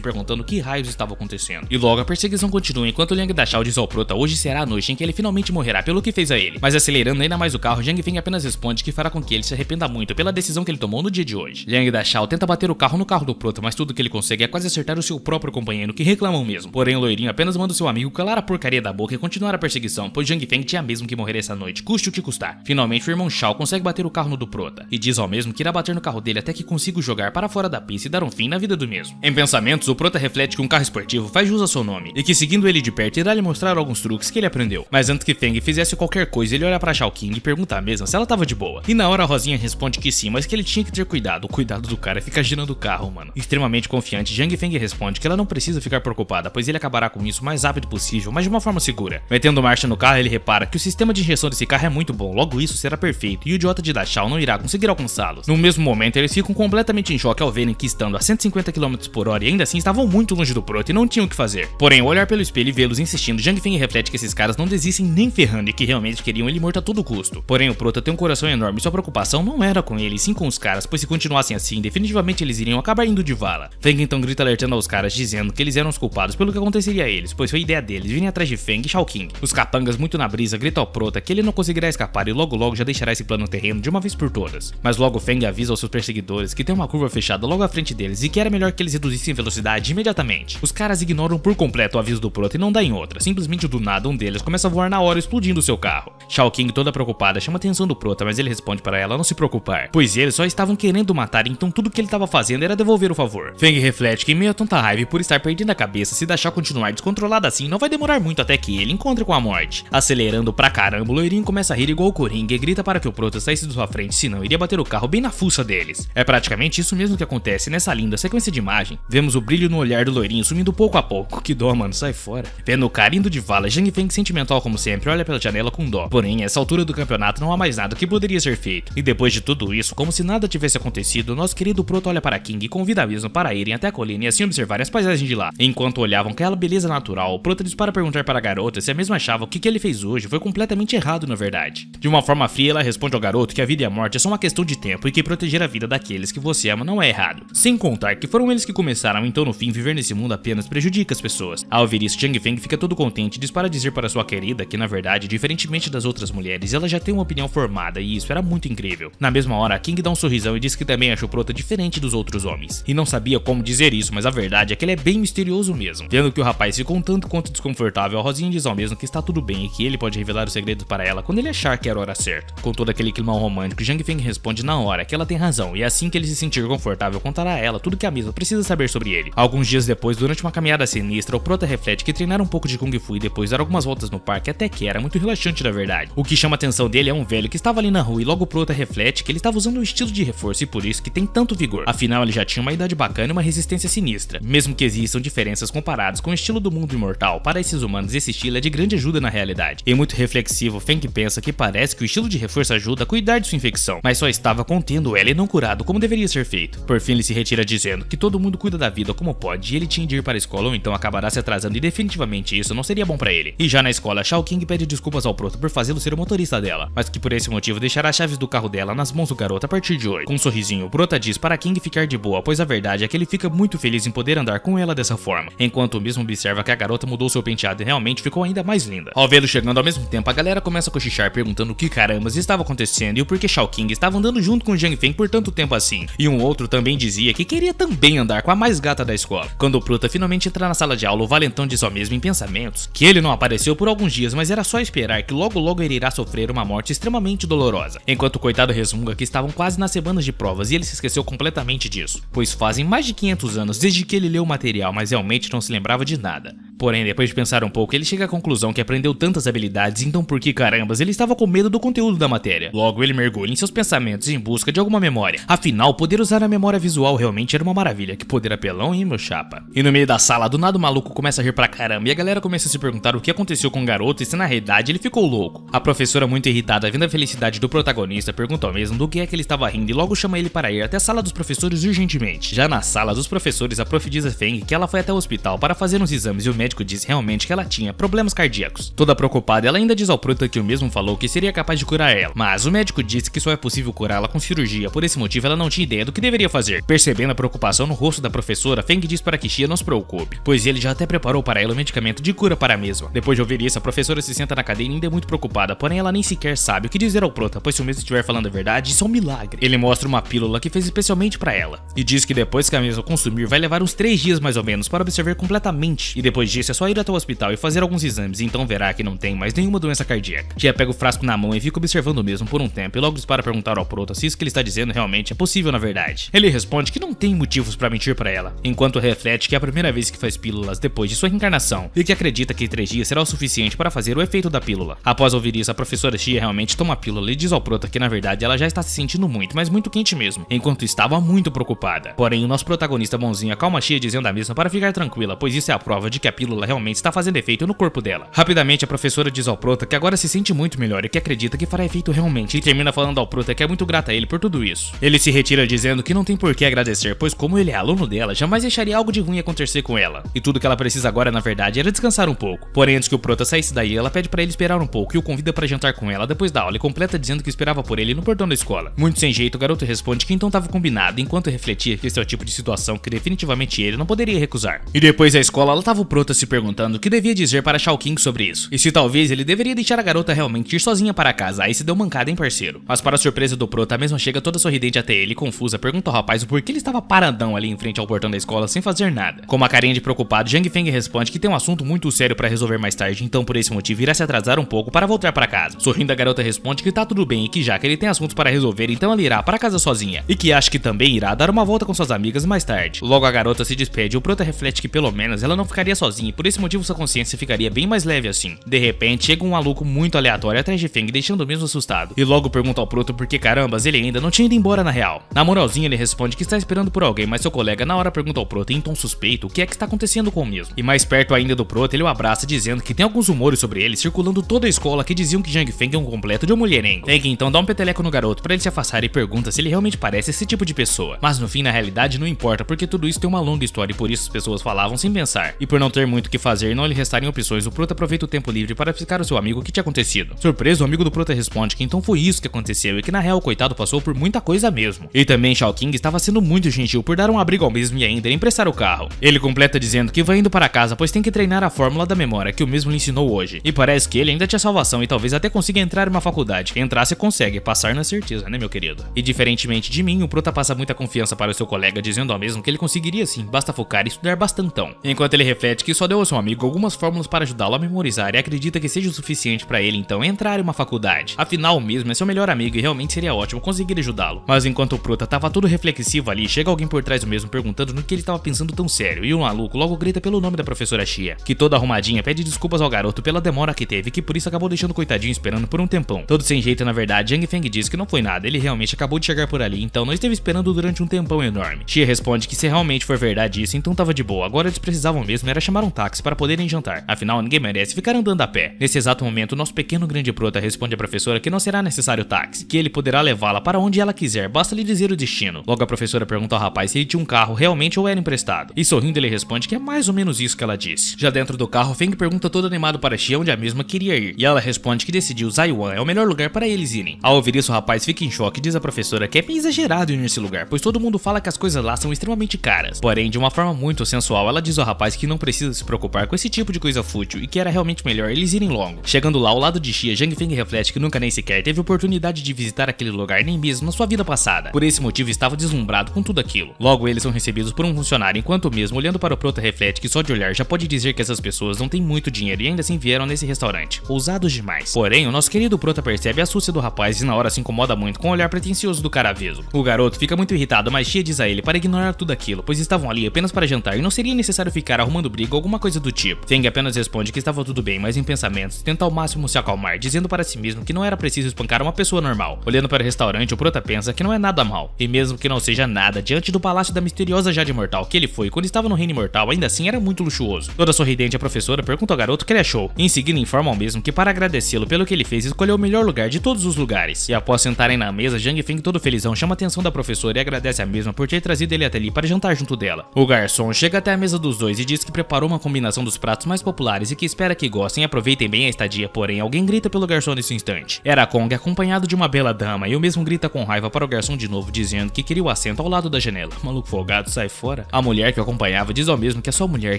perguntando o que raios estava acontecendo. E logo a perseguição continua enquanto Liang Dachau diz ao prota hoje será a noite em que ele finalmente morrerá pelo que fez a ele. Mas acelerando ainda mais o carro, Jiang Feng apenas responde que fará com que ele se arrependa muito pela decisão que ele tomou no dia de hoje. Liang Dachau tenta bater o carro no carro do prota, mas tudo que ele consegue é quase acertar o seu próprio companheiro, que reclama o mesmo. Porém, o loirinho apenas manda o seu amigo calar a porcaria da boca e continuar a perseguição, pois Jiang Feng tinha mesmo que morrer essa noite, custe o que custar. Finalmente, o irmão Shao consegue bater o carro no do prota, e diz ao mesmo que irá bater no carro dele até que consiga o jogar para fora da pista e dar um fim na vida do mesmo. Em pensamentos, o prota reflete que um carro esportivo faz jus ao seu nome, e que seguindo ele de perto irá lhe mostrar alguns truques que ele aprendeu. Mas antes que Feng fizesse qualquer coisa, ele olha para Shao King e pergunta a mesma se ela tava de boa. E na hora a Rosinha responde que sim, mas que ele tinha que ter cuidado. O cuidado do cara fica girando o carro, mano. Extremamente confiante, Jiang Feng responde que ela não precisa ficar preocupada, pois ele acabará com isso o mais rápido possível, mas de uma forma segura. Metendo marcha no carro, ele repara que o sistema de injeção desse carro é muito bom, logo isso será perfeito, e o idiota de Dachau não irá conseguir alcançá-los. No mesmo momento, eles ficam completamente em choque ao verem que estando a 150 km por hora e ainda assim estavam muito longe do prota e não tinham o que fazer. Porém, ao olhar pelo espelho e vê-los insistindo, Jiang Feng reflete que esses caras não desistem nem ferrando e que realmente queriam ele morto a todo custo. Porém, o prota tem um coração enorme e sua preocupação não era com ele, sim com os caras, pois se continuassem assim, definitivamente eles iriam acabar indo de vala. Feng então grita alertando aos caras, dizendo que eles eram os culpados pelo que aconteceria a eles, pois foi ideia deles virem atrás de Feng e Shao King. Os capangas, muito na brisa, gritam ao prota que ele não conseguirá escapar e logo já deixará esse plano terreno de uma vez por todas. Mas logo Feng avisa aos seus perseguidores que tem uma curva fechada logo à frente deles e que era melhor que eles reduzissem velocidade imediatamente. Os caras ignoram por completo o aviso do prota e não dá em outra, simplesmente do nada um deles começa a voar na hora explodindo o seu carro. Shao King, toda preocupada, chama a atenção do prota, mas ele responde para ela não se preocupar, pois eles só estavam querendo matar, então tudo que ele estava fazendo era devolver o favor. Feng reflete que em meio a tanta raiva e por estar perdendo a cabeça, se deixar continuar descontrolado assim, não vai demorar muito até que ele encontre com a morte. Acelerando pra caramba, o loirinho começa a rir igual o Coringa e grita para que o prota saísse de sua frente, senão iria bater o carro bem na fuça deles. É praticamente isso mesmo que acontece nessa linda sequência de imagem. Vemos o brilho no olhar do loirinho sumindo pouco a pouco. Que dó, mano, sai fora. Vendo o cara indo de vala, Jiang Feng, sentimental como sempre, olha pela janela com dó. Porém, nessa altura do campeonato não há mais nada que poderia ser feito. E depois de tudo isso, como se nada tivesse acontecido, nosso querido prota olha para King e convida a mesma para irem até a colina e assim observarem as paisagens de lá. Enquanto olhavam aquela beleza natural, o prota diz para perguntar para a garota se a mesma achava que o que ele fez hoje foi completamente errado na verdade. De uma forma fria, ela responde ao garoto que a vida e a morte é só uma questão de tempo e que proteger a vida daqueles que você ama não é errado. Sem contar que foram eles que começaram, então no fim viver nesse mundo apenas prejudica as pessoas. Ao ouvir isso, Jiang Feng fica todo contente e diz para dizer para sua querida que na verdade, diferentemente das outras mulheres, ela já tem uma opinião formada e isso era muito incrível. Na mesma hora, King dá um sorrisão e diz que também achou o prota diferente dos outros homens. E não sabia como dizer isso, mas a verdade é que ele é bem misterioso mesmo. Vendo que o rapaz ficou um tanto quanto desconfortável, a Rosinha diz ao mesmo que está tudo bem e que ele pode revelar os segredos para ela quando ele achar que era a hora certa. Com todo aquele climão romântico, Jiang Feng responde na hora que ela tem razão e assim que ele se sentir confortável contará a ela tudo que a mesma precisa saber sobre ele. Alguns dias depois, durante uma caminhada sinistra, o prota reflete que treinar um pouco de Kung Fu e depois dar algumas voltas no parque até que era muito relaxante na verdade. O que chama a atenção dele é um velho que estava ali na rua e logo o prota reflete que ele estava usando um estilo de reforço e por isso que tem tanto vigor. Afinal, ele já tinha uma idade bacana e uma resistência sinistra. Mesmo que existam diferenças comparadas com o estilo do mundo imortal, para esses humanos esse estilo é de grande ajuda na realidade. E muito reflexivo, Feng pensa que parece que o estilo de reforço ajuda a cuidar de sua infecção, mas só estava contendo ela e não curado como deveria ser feito. Por fim, ele se retira dizendo que todo mundo cuida da vida como pode e ele tinha de ir para a escola ou então acabará se atrasando e definitivamente isso não seria bom para ele. E já na escola, Shao King pede desculpas ao prota por fazê-lo ser o motorista dela, mas que por esse motivo deixará as chaves do carro dela nas mãos do garoto a partir de hoje. Com um sorrisinho, o prota diz para King ficar de boa, pois a verdade é que ele fica muito feliz em poder andar com ela dessa forma, enquanto o mesmo observa que a garota mudou seu penteado e realmente ficou ainda mais linda. Ao vê-lo chegando ao mesmo tempo, a galera começa a cochichar perguntando o que carambas estava acontecendo e o porquê Shao King estava andando junto com Jiang Feng por tanto tempo assim. E um outro também dizia que queria também andar com a mais gata da escola. Quando o prota finalmente entra na sala de aula, o valentão diz ao mesmo em pensamentos que ele não apareceu por alguns dias, mas era só esperar que logo ele irá sofrer uma morte extremamente dolorosa, enquanto o coitado resmunga que estavam quase nas semanas de provas e ele se esqueceu completamente disso, pois fazem mais de 500 anos desde que ele leu o material, mas realmente não se lembrava de nada. Porém, depois de pensar um pouco, ele chega à conclusão que aprendeu tantas habilidades, então por que carambas ele estava com medo do conteúdo da matéria? Logo, ele mergulha em seus pensamentos em busca de alguma memória. Afinal, poder usar a memória visual realmente era uma maravilha. Que poder apelão, hein, meu chapa? E no meio da sala, do nada o maluco começa a rir pra caramba e a galera começa a se perguntar o que aconteceu com o garoto e se na realidade ele ficou louco. A professora, muito irritada vendo a felicidade do protagonista, pergunta ao mesmo do que é que ele estava rindo e logo chama ele para ir até a sala dos professores urgentemente. Já na sala dos professores, a prof diz a Feng que ela foi até o hospital para fazer uns exames e o médico diz realmente que ela tinha problemas cardíacos. Toda preocupada, ela ainda diz ao prota que o mesmo falou que seria capaz de curar ela, mas o médico disse que só é possível curá-la com cirurgia, por esse motivo ela não tinha ideia do que deveria fazer. Percebendo a preocupação no rosto da professora, Feng diz para que Xia não se preocupe, pois ele já até preparou para ela o medicamento de cura para a mesma. Depois de ouvir isso, a professora se senta na cadeira e ainda é muito preocupada, porém ela nem sequer sabe o que dizer ao prota, pois se o mesmo estiver falando a verdade, isso é um milagre. Ele mostra uma pílula que fez especialmente para ela, e diz que depois que a mesma consumir, vai levar uns 3 dias mais ou menos para absorver completamente, e depois disso é só ir até o hospital e fazer alguns exames, e então verá que não tem mais nenhuma doença cardíaca. Xia pega o frasco na mão e fica observando o mesmo por um tempo, e logo dispara perguntar ao prota se isso que ele está dizendo realmente é possível na verdade. Ele responde que não tem motivos para mentir para ela, enquanto reflete que é a primeira vez que faz pílulas depois de sua reencarnação, e que acredita que 3 dias será o suficiente para fazer o efeito da pílula. Após ouvir isso, a professora Xia realmente toma a pílula e diz ao prota que na verdade ela já está se sentindo muito, mas muito quente mesmo, enquanto estava muito preocupada. Porém, o nosso protagonista bonzinho acalma Xia dizendo a mesma para ficar tranquila, pois isso é a prova de que a pílula realmente está fazendo efeito no corpo dela. Rapidamente, a professora diz ao prota que agora se sente muito melhor e que acredita que fará efeito realmente, e termina falando ao prota que é muito grata a ele por tudo isso. Ele se retira dizendo que não tem por que agradecer, pois como ele é aluno dela, jamais deixaria algo de ruim acontecer com ela, e tudo que ela precisa agora na verdade era descansar um pouco. Porém, antes que o prota saísse daí, ela pede para ele esperar um pouco e o convida para jantar com ela depois da aula, e completa dizendo que esperava por ele no portão da escola. Muito sem jeito, o garoto responde que então estava combinado, enquanto refletia que esse é o tipo de situação que definitivamente ele não poderia recusar. E depois da escola, ela tava o prota se perguntando o que devia dizer para Shao King sobre isso, e se talvez ele deveria deixar a garota realmente ir sozinha para casa. Aí se deu mancada, hein, parceiro? Mas para a surpresa do prota, a mesma chega toda sorridente até ele, confusa, pergunta ao rapaz o porquê ele estava paradão ali em frente ao portão da escola sem fazer nada. Com uma carinha de preocupado, Zhang Feng responde que tem um assunto muito sério para resolver mais tarde, então por esse motivo irá se atrasar um pouco para voltar para casa. Sorrindo, a garota responde que tá tudo bem e que já que ele tem assuntos para resolver, então ela irá para casa sozinha, e que acha que também irá dar uma volta com suas amigas mais tarde. Logo a garota se despede e o prota reflete que pelo menos ela não ficaria sozinha, e por esse motivo sua consciência ficaria bem mais leve assim. De repente chega um maluco muito aleatório atrás de Feng, deixando o mesmo assustado, e logo pergunta ao prota por que carambas ele ainda não tinha ido embora na real. Na moralzinha ele responde que está esperando por alguém, mas seu colega na hora pergunta ao prota em tom suspeito o que é que está acontecendo com o mesmo. E mais perto ainda do prota, ele o abraça dizendo que tem alguns rumores sobre ele circulando toda a escola que diziam que Zhang Feng é um completo de um mulherengo. Feng então dá um peteleco no garoto para ele se afastar e pergunta se ele realmente parece esse tipo de pessoa, mas no fim na realidade não importa, porque tudo isso tem uma longa história e por isso as pessoas falavam sem pensar. E por não ter muito o que fazer e não lhe restarem opções, o prota aproveita o tempo livre para explicar ao seu amigo o que tinha acontecido. Surpreso, o amigo do prota responde que então foi isso que aconteceu e que na real o coitado passou por muita coisa mesmo. E também Shao King estava sendo muito gentil por dar um abrigo ao mesmo e ainda emprestar o carro. Ele completa dizendo que vai indo para casa pois tem que treinar a fórmula da memória que o mesmo lhe ensinou hoje. E parece que ele ainda tinha salvação e talvez até consiga entrar em uma faculdade. Entrar se consegue, passar na certeza, né, meu querido? E diferentemente de mim, o prota passa muita confiança para o seu colega, dizendo ao mesmo que ele conseguiria sim, basta focar e estudar bastantão. Enquanto ele reflete que só deu ao seu amigo algumas fórmulas para ajudá-lo a memorizar e acredita que seja o suficiente para ele então entrar em uma faculdade. Afinal, o mesmo é seu melhor amigo e realmente seria ótimo conseguir ajudá-lo. Mas enquanto o prota tava todo reflexivo ali, chega alguém por trás do mesmo perguntando no que ele estava pensando tão sério, e o maluco logo grita pelo nome da professora Xia, que toda arrumadinha pede desculpas ao garoto pela demora que teve, que por isso acabou deixando o coitadinho esperando por um tempão. Todo sem jeito, na verdade, Zhang Feng diz que não foi nada, ele realmente acabou de chegar por ali, então não esteve esperando durante um tempão enorme. Xia responde que se realmente for verdade isso, então tava de boa, agora eles precisavam mesmo era chamar um táxi para poderem jantar, afinal ninguém merece ficar andando a pé. Nesse exato momento, nosso pequeno grande prota responde à professora que não será necessário táxi, que ele poderá levá-la para onde ela quiser, basta lhe dizer o destino. Logo a professora pergunta ao rapaz se ele tinha um carro realmente ou era emprestado, e sorrindo ele responde que é mais ou menos isso que ela disse. Já dentro do carro, Feng pergunta todo animado para Xia onde a mesma queria ir, e ela responde que decidiu Zaiwan é o melhor lugar para eles irem. Ao ouvir isso, o rapaz fica em choque e diz à professora que é bem exagerado ir nesse lugar, pois todo mundo fala que as coisas lá são extremamente caras. Porém, de uma forma muito sensual, ela diz ao rapaz que não precisa se se preocupar com esse tipo de coisa fútil e que era realmente melhor eles irem logo. Chegando lá ao lado de Xia, Zhang Feng reflete que nunca nem sequer teve oportunidade de visitar aquele lugar nem mesmo na sua vida passada. Por esse motivo estava deslumbrado com tudo aquilo. Logo eles são recebidos por um funcionário, enquanto mesmo olhando para o prota reflete que só de olhar já pode dizer que essas pessoas não têm muito dinheiro e ainda assim vieram nesse restaurante. Ousados demais. Porém, o nosso querido prota percebe a astúcia do rapaz e na hora se incomoda muito com o olhar pretensioso do cara aveso. O garoto fica muito irritado, mas Xia diz a ele para ignorar tudo aquilo, pois estavam ali apenas para jantar e não seria necessário ficar arrumando briga ou alguma coisa do tipo. Feng apenas responde que estava tudo bem, mas em pensamentos tenta ao máximo se acalmar, dizendo para si mesmo que não era preciso espancar uma pessoa normal. Olhando para o restaurante, o prota pensa que não é nada mal, e mesmo que não seja nada, diante do palácio da misteriosa Jade Imortal que ele foi quando estava no Reino Imortal, ainda assim era muito luxuoso. Toda sorridente, a professora pergunta ao garoto o que ele achou. Em seguida informa ao mesmo que para agradecê-lo pelo que ele fez, escolheu o melhor lugar de todos os lugares. E após sentarem na mesa, Zhang Feng todo felizão chama a atenção da professora e agradece a mesma por ter trazido ele até ali para jantar junto dela. O garçom chega até a mesa dos dois e diz que preparou uma combinação dos pratos mais populares e que espera que gostem e aproveitem bem a estadia, porém alguém grita pelo garçom nesse instante. Era Kong acompanhado de uma bela dama e o mesmo grita com raiva para o garçom de novo, dizendo que queria o assento ao lado da janela. Maluco folgado, sai fora. A mulher que o acompanhava diz ao mesmo que a sua mulher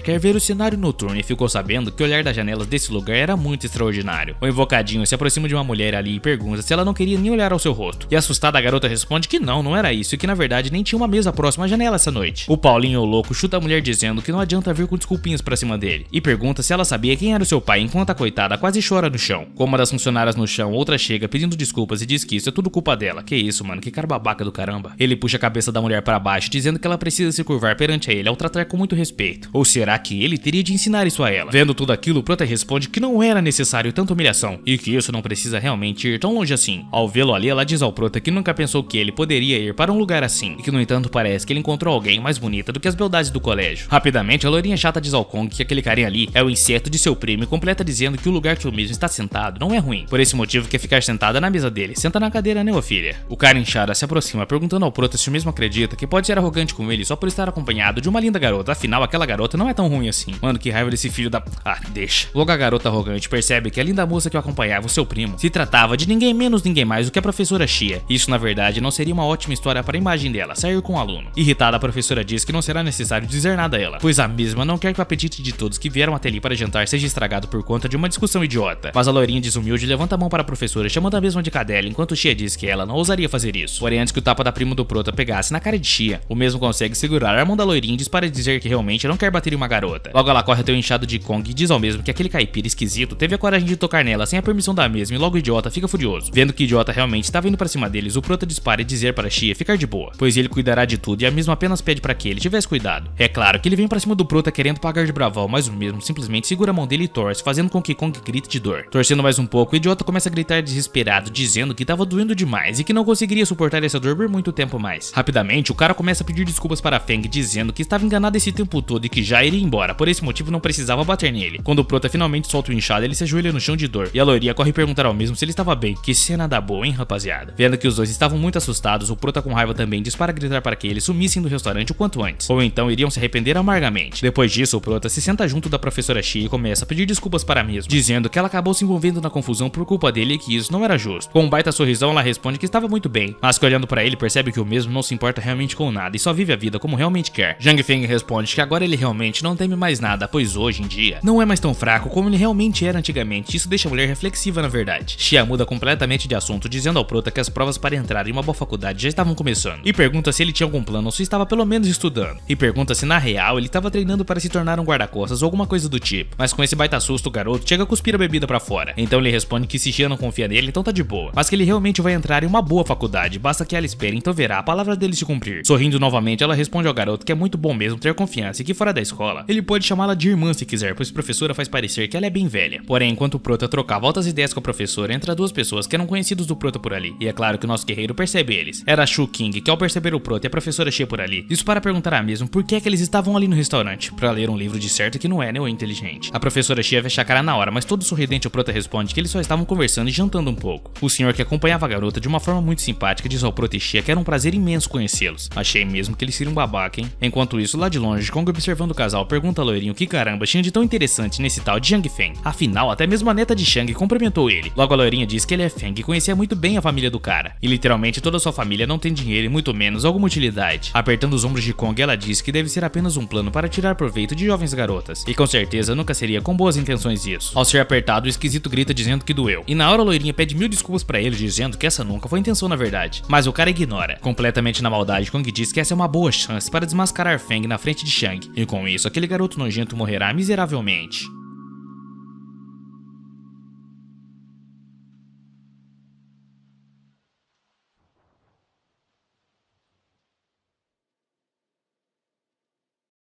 quer ver o cenário noturno e ficou sabendo que o olhar das janelas desse lugar era muito extraordinário. O invocadinho se aproxima de uma mulher ali e pergunta se ela não queria nem olhar ao seu rosto. E assustada a garota responde que não era isso e que na verdade nem tinha uma mesa próxima à janela essa noite. O Paulinho, o louco, chuta a mulher dizendo que não adianta vir com desculpinhas pra cima dele e pergunta se ela sabia quem era o seu pai, enquanto a coitada quase chora no chão. Com uma das funcionárias no chão, outra chega pedindo desculpas e diz que isso é tudo culpa dela. Que isso, mano, que cara babaca do caramba. Ele puxa a cabeça da mulher pra baixo, dizendo que ela precisa se curvar perante a ele ao tratar com muito respeito. Ou será que ele teria de ensinar isso a ela? Vendo tudo aquilo, o prota responde que não era necessário tanta humilhação e que isso não precisa realmente ir tão longe assim. Ao vê-lo ali, ela diz ao prota que nunca pensou que ele poderia ir para um lugar assim e que no entanto parece que ele encontrou alguém mais bonita do que as beldades do colégio. Rapidamente, a loirinha chata diz ao Kong que aquele carinha ali é o inseto de seu primo e completa dizendo que o lugar que o mesmo está sentado não é ruim. Por esse motivo quer ficar sentada na mesa dele. Senta na cadeira, né, ô filha? O cara inchada se aproxima perguntando ao prota se o mesmo acredita que pode ser arrogante com ele só por estar acompanhado de uma linda garota. Afinal, aquela garota não é tão ruim assim. Mano, que raiva desse filho da... Ah, deixa. Logo a garota arrogante percebe que a linda moça que o acompanhava, o seu primo, se tratava de ninguém menos ninguém mais do que a professora Xia. Isso na verdade não seria uma ótima história para a imagem dela, sair com o aluno. Irritada, a professora diz que não será necessário dizer nada a ela, pois a mesma não quer que o apetite de todos que vieram até ali para jantar seja estragado por conta de uma discussão idiota. Mas a loirinha desumilde levanta a mão para a professora, chamando a mesma de cadela, enquanto Xia diz que ela não ousaria fazer isso. Porém, antes que o tapa da prima do prota pegasse na cara de Xia, o mesmo consegue segurar a mão da loirinha e diz para dizer que realmente não quer bater em uma garota. Logo ela corre até o inchado de Kong e diz ao mesmo que aquele caipira esquisito teve a coragem de tocar nela sem a permissão da mesma e logo o idiota fica furioso. Vendo que o idiota realmente estava indo para cima deles, o prota dispara e dizer para Xia ficar de boa, pois ele cuidará de tudo e a mesma apenas pede para que ele tivesse cuidado. É claro que ele vem para cima do prota querendo pagar de bravão, mas o mesmo simplesmente segura a mão dele e torce, fazendo com que Kong grite de dor. Torcendo mais um pouco, o idiota começa a gritar desesperado, dizendo que estava doendo demais e que não conseguiria suportar essa dor por muito tempo mais. Rapidamente, o cara começa a pedir desculpas para Feng, dizendo que estava enganado esse tempo todo e que já iria embora, por esse motivo não precisava bater nele. Quando o prota finalmente solta o inchado, ele se ajoelha no chão de dor e a loirinha corre perguntar ao mesmo se ele estava bem. Que cena da boa, hein, rapaziada? Vendo que os dois estavam muito assustados, o prota com raiva também diz para gritar para que eles sumissem do restaurante o quanto antes, ou então iriam se arrepender amargamente. Depois disso, o prota se senta junto da professora Xia e começa a pedir desculpas para a mesma, dizendo que ela acabou se envolvendo na confusão por culpa dele e que isso não era justo. Com um baita sorrisão, ela responde que estava muito bem, mas que olhando para ele percebe que o mesmo não se importa realmente com nada e só vive a vida como realmente quer. Zhang Feng responde que agora ele realmente não teme mais nada, pois hoje em dia não é mais tão fraco como ele realmente era antigamente. Isso deixa a mulher reflexiva na verdade. Xia muda completamente de assunto, dizendo ao prota que as provas para entrar em uma boa faculdade já estavam começando, e pergunta se ele tinha algum plano ou se estava pelo menos estudando, e pergunta se na real ele estava treinando para se tornar um guarda-costas ou alguma coisa do tipo. Mas com esse baita susto, o garoto chega a cuspir a bebida pra fora. Então ele responde que se Xia não confia nele, então tá de boa, mas que ele realmente vai entrar em uma boa faculdade, basta que ela espere, então verá a palavra dele se cumprir. Sorrindo novamente, ela responde ao garoto que é muito bom mesmo ter confiança e que fora da escola ele pode chamá-la de irmã se quiser, pois a professora faz parecer que ela é bem velha. Porém, enquanto o prota trocava altas ideias com a professora, entra duas pessoas que eram conhecidos do prota por ali, e é claro que o nosso guerreiro percebe eles. Era Shu King, que ao perceber o prota e a professora Xia por ali, isso para perguntar a mesmo por que é que eles estavam ali no restaurante, pra ler um livro de certo que não é, né, o inteligente. A professora Xia fecha a cara na hora, mas todo sorridente o prota responde que eles só estavam conversando e jantando um pouco. O senhor que acompanhava a garota de uma forma muito simpática diz ao prota e Xia que era um prazer imenso conhecê-los. Achei mesmo que eles seriam um babaca, hein? Enquanto isso, lá de longe, Kong observando o casal pergunta a loirinho que caramba tinha de tão interessante nesse tal de Zhang Feng. Afinal, até mesmo a neta de Shang cumprimentou ele. Logo a loirinha diz que ele é Feng e conhecia muito bem a família do cara. E literalmente toda a sua família não tem dinheiro e muito menos alguma utilidade. Apertando os ombros de Kong, ela diz que deve ser apenas um plano para tirar proveito de jovens outras garotas, e com certeza nunca seria com boas intenções isso. Ao ser apertado, o esquisito grita dizendo que doeu, e na hora a loirinha pede 1000 desculpas pra ele, dizendo que essa nunca foi a intenção na verdade. Mas o cara ignora. Completamente na maldade, Kong diz que essa é uma boa chance para desmascarar Feng na frente de Shang, e com isso aquele garoto nojento morrerá miseravelmente.